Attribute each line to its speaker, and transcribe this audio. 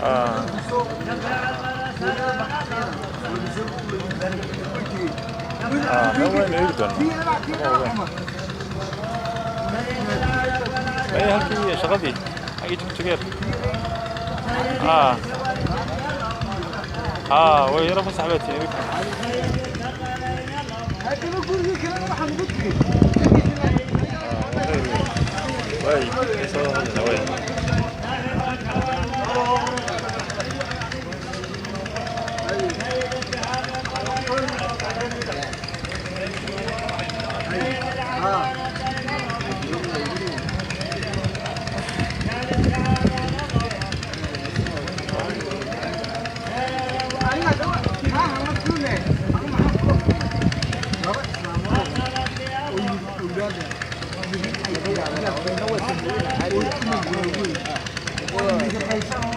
Speaker 1: 아, نوين يردن اي هالكي شغلتي هاي تكتير وهي رفع سحبتي وي وي
Speaker 2: Hãy subscribe cho kênh Ghiền Mì Gõ để không bỏ lỡ những video hấp dẫn.